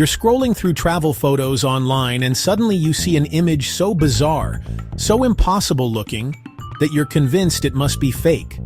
You're scrolling through travel photos online and suddenly you see an image so bizarre, so impossible looking, that you're convinced it must be fake.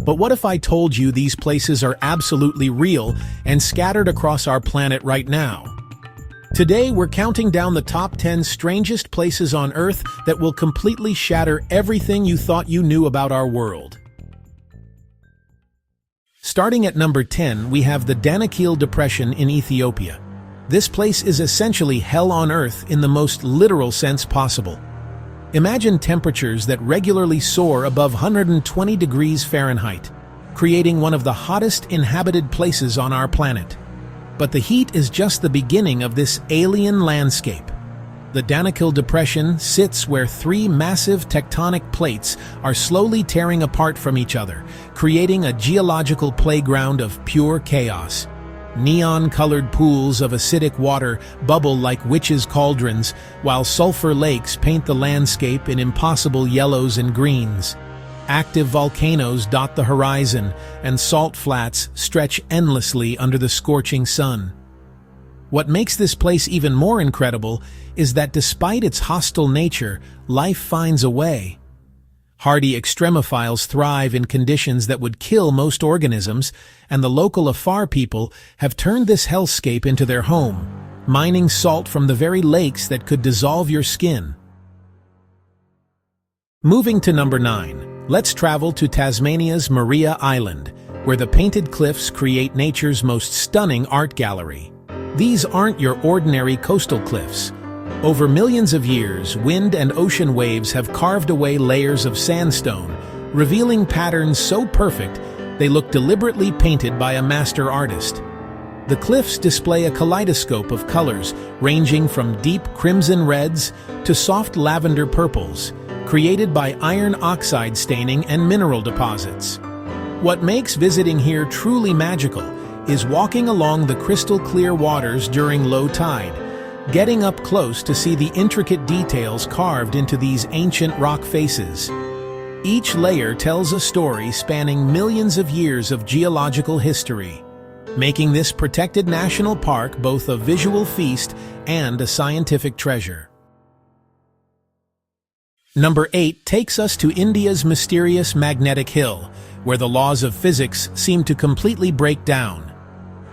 But what if I told you these places are absolutely real and scattered across our planet right now? Today, we're counting down the top 10 strangest places on Earth that will completely shatter everything you thought you knew about our world. Starting at number 10, we have the Danakil Depression in Ethiopia. This place is essentially hell on Earth in the most literal sense possible. Imagine temperatures that regularly soar above 120 degrees Fahrenheit, creating one of the hottest inhabited places on our planet. But the heat is just the beginning of this alien landscape. The Danakil Depression sits where three massive tectonic plates are slowly tearing apart from each other, creating a geological playground of pure chaos. Neon-colored pools of acidic water bubble like witches' cauldrons, while sulfur lakes paint the landscape in impossible yellows and greens. Active volcanoes dot the horizon, and salt flats stretch endlessly under the scorching sun. What makes this place even more incredible is that despite its hostile nature, life finds a way. Hardy extremophiles thrive in conditions that would kill most organisms, and the local Afar people have turned this hellscape into their home, mining salt from the very lakes that could dissolve your skin. Moving to number 9, let's travel to Tasmania's Maria Island, where the painted cliffs create nature's most stunning art gallery. These aren't your ordinary coastal cliffs. Over millions of years, wind and ocean waves have carved away layers of sandstone, revealing patterns so perfect they look deliberately painted by a master artist. The cliffs display a kaleidoscope of colors ranging from deep crimson reds to soft lavender purples, created by iron oxide staining and mineral deposits. What makes visiting here truly magical is walking along the crystal-clear waters during low tide, getting up close to see the intricate details carved into these ancient rock faces. Each layer tells a story spanning millions of years of geological history, making this protected national park both a visual feast and a scientific treasure. Number 8 takes us to India's mysterious Magnetic Hill, where the laws of physics seem to completely break down.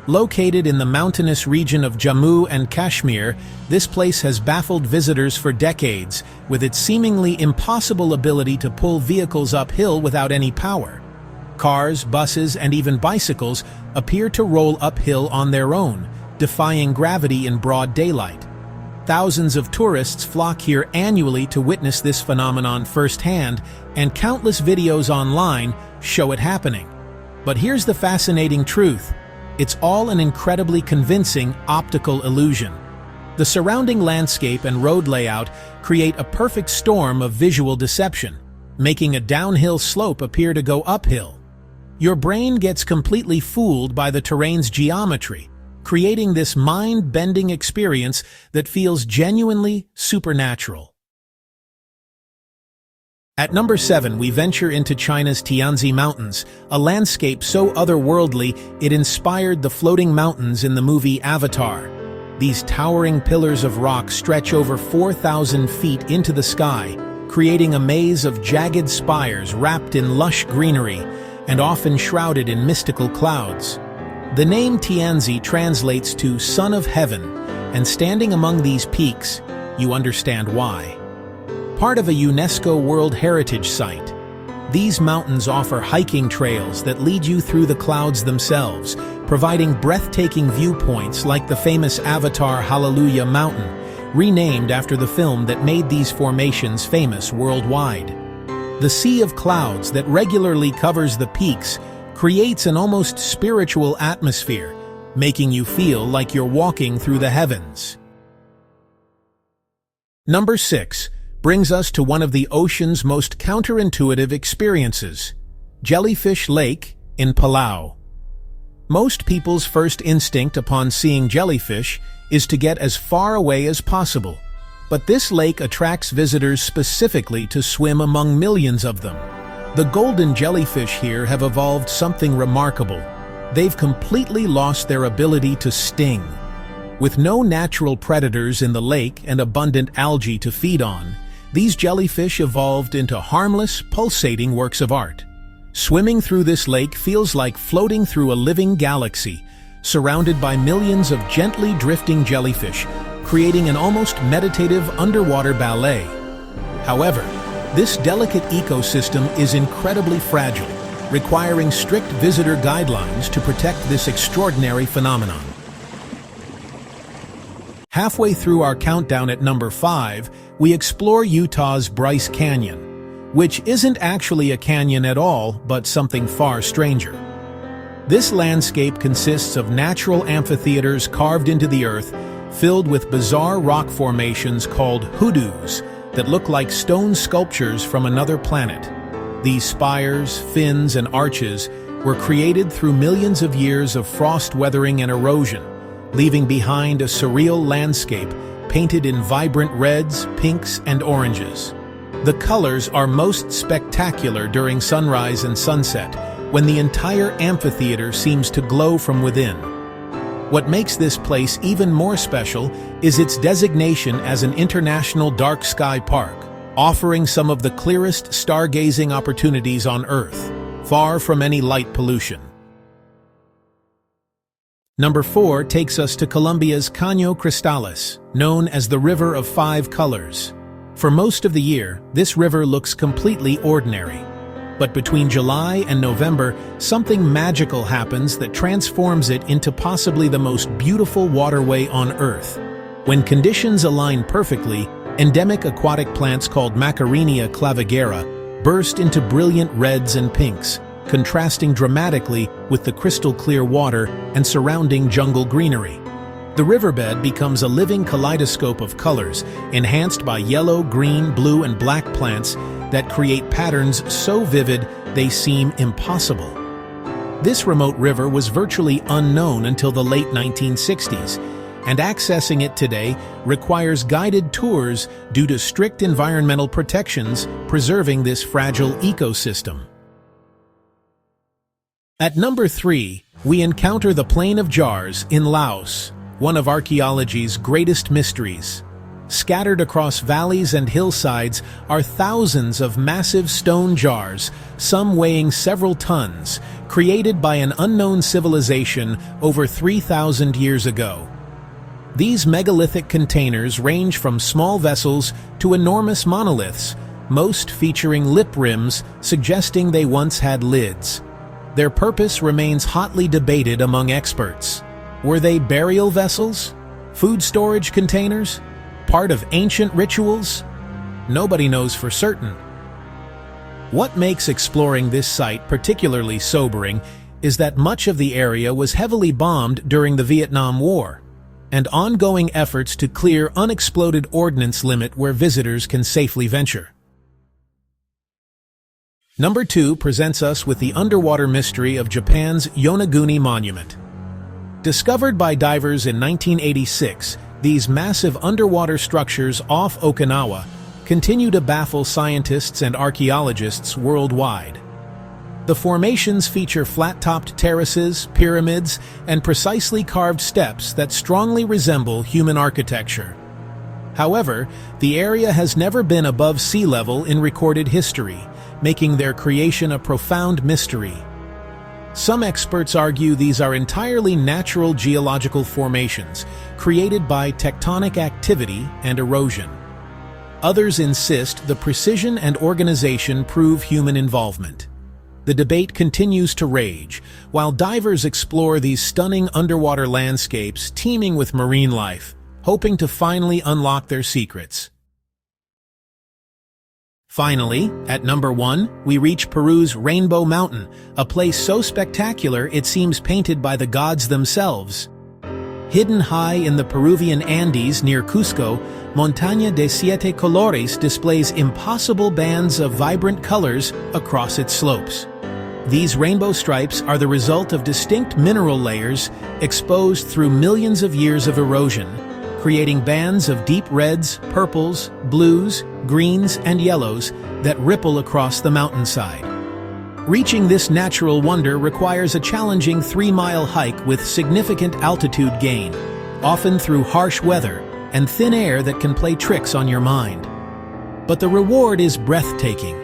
Located in the mountainous region of Jammu and Kashmir, this place has baffled visitors for decades, with its seemingly impossible ability to pull vehicles uphill without any power. Cars, buses, and even bicycles appear to roll uphill on their own, defying gravity in broad daylight. Thousands of tourists flock here annually to witness this phenomenon firsthand, and countless videos online show it happening. But here's the fascinating truth. It's all an incredibly convincing optical illusion. The surrounding landscape and road layout create a perfect storm of visual deception, making a downhill slope appear to go uphill. Your brain gets completely fooled by the terrain's geometry, creating this mind-bending experience that feels genuinely supernatural. At number 7, we venture into China's Tianzi Mountains, a landscape so otherworldly it inspired the floating mountains in the movie Avatar. These towering pillars of rock stretch over 4,000 feet into the sky, creating a maze of jagged spires wrapped in lush greenery and often shrouded in mystical clouds. The name Tianzi translates to Son of Heaven, and standing among these peaks, you understand why. Part of a UNESCO World Heritage Site, these mountains offer hiking trails that lead you through the clouds themselves, providing breathtaking viewpoints like the famous Avatar Hallelujah Mountain, renamed after the film that made these formations famous worldwide. The sea of clouds that regularly covers the peaks creates an almost spiritual atmosphere, making you feel like you're walking through the heavens. Number 6 brings us to one of the ocean's most counterintuitive experiences, Jellyfish Lake in Palau. Most people's first instinct upon seeing jellyfish is to get as far away as possible, but this lake attracts visitors specifically to swim among millions of them. The golden jellyfish here have evolved something remarkable. They've completely lost their ability to sting. With no natural predators in the lake and abundant algae to feed on, these jellyfish evolved into harmless, pulsating works of art. Swimming through this lake feels like floating through a living galaxy, surrounded by millions of gently drifting jellyfish, creating an almost meditative underwater ballet. However, this delicate ecosystem is incredibly fragile, requiring strict visitor guidelines to protect this extraordinary phenomenon. Halfway through our countdown at number 5, we explore Utah's Bryce Canyon, which isn't actually a canyon at all, but something far stranger. This landscape consists of natural amphitheaters carved into the earth, filled with bizarre rock formations called hoodoos that look like stone sculptures from another planet. These spires, fins, and arches were created through millions of years of frost weathering and erosion, leaving behind a surreal landscape painted in vibrant reds, pinks, and oranges. The colors are most spectacular during sunrise and sunset, when the entire amphitheater seems to glow from within. What makes this place even more special is its designation as an international dark sky park, offering some of the clearest stargazing opportunities on Earth, far from any light pollution. Number 4 takes us to Colombia's Caño Cristalis, known as the River of Five Colors. For most of the year, this river looks completely ordinary. But between July and November, something magical happens that transforms it into possibly the most beautiful waterway on Earth. When conditions align perfectly, endemic aquatic plants called Macarinia clavigera burst into brilliant reds and pinks, contrasting dramatically with the crystal-clear water and surrounding jungle greenery. The riverbed becomes a living kaleidoscope of colors, enhanced by yellow, green, blue, and black plants that create patterns so vivid they seem impossible. This remote river was virtually unknown until the late 1960s, and accessing it today requires guided tours due to strict environmental protections preserving this fragile ecosystem. At number 3, we encounter the Plain of Jars in Laos, one of archaeology's greatest mysteries. Scattered across valleys and hillsides are thousands of massive stone jars, some weighing several tons, created by an unknown civilization over 3,000 years ago. These megalithic containers range from small vessels to enormous monoliths, most featuring lip rims suggesting they once had lids. Their purpose remains hotly debated among experts. Were they burial vessels? Food storage containers? Part of ancient rituals? Nobody knows for certain. What makes exploring this site particularly sobering is that much of the area was heavily bombed during the Vietnam War, and ongoing efforts to clear unexploded ordnance limit where visitors can safely venture. Number 2 presents us with the underwater mystery of Japan's Yonaguni Monument. Discovered by divers in 1986, these massive underwater structures off Okinawa continue to baffle scientists and archaeologists worldwide. The formations feature flat-topped terraces, pyramids, and precisely carved steps that strongly resemble human architecture. However, the area has never been above sea level in recorded history, making their creation a profound mystery. Some experts argue these are entirely natural geological formations, created by tectonic activity and erosion. Others insist the precision and organization prove human involvement. The debate continues to rage, while divers explore these stunning underwater landscapes teeming with marine life, hoping to finally unlock their secrets. Finally, at number 1, we reach Peru's Rainbow Mountain, a place so spectacular it seems painted by the gods themselves. Hidden high in the Peruvian Andes near Cusco, Montaña de Siete Colores displays impossible bands of vibrant colors across its slopes. These rainbow stripes are the result of distinct mineral layers exposed through millions of years of erosion, creating bands of deep reds, purples, blues, greens, and yellows that ripple across the mountainside. Reaching this natural wonder requires a challenging 3-mile hike with significant altitude gain, often through harsh weather and thin air that can play tricks on your mind. But the reward is breathtaking.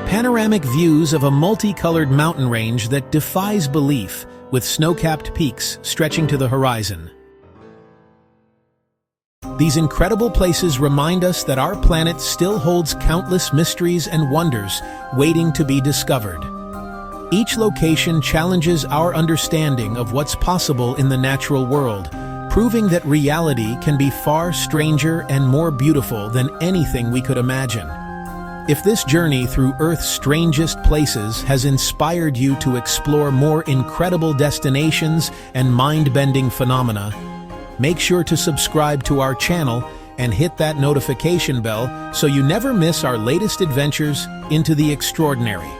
Panoramic views of a multicolored mountain range that defies belief, with snow-capped peaks stretching to the horizon. These incredible places remind us that our planet still holds countless mysteries and wonders waiting to be discovered. Each location challenges our understanding of what's possible in the natural world, proving that reality can be far stranger and more beautiful than anything we could imagine. If this journey through Earth's strangest places has inspired you to explore more incredible destinations and mind-bending phenomena, make sure to subscribe to our channel and hit that notification bell so you never miss our latest adventures into the extraordinary.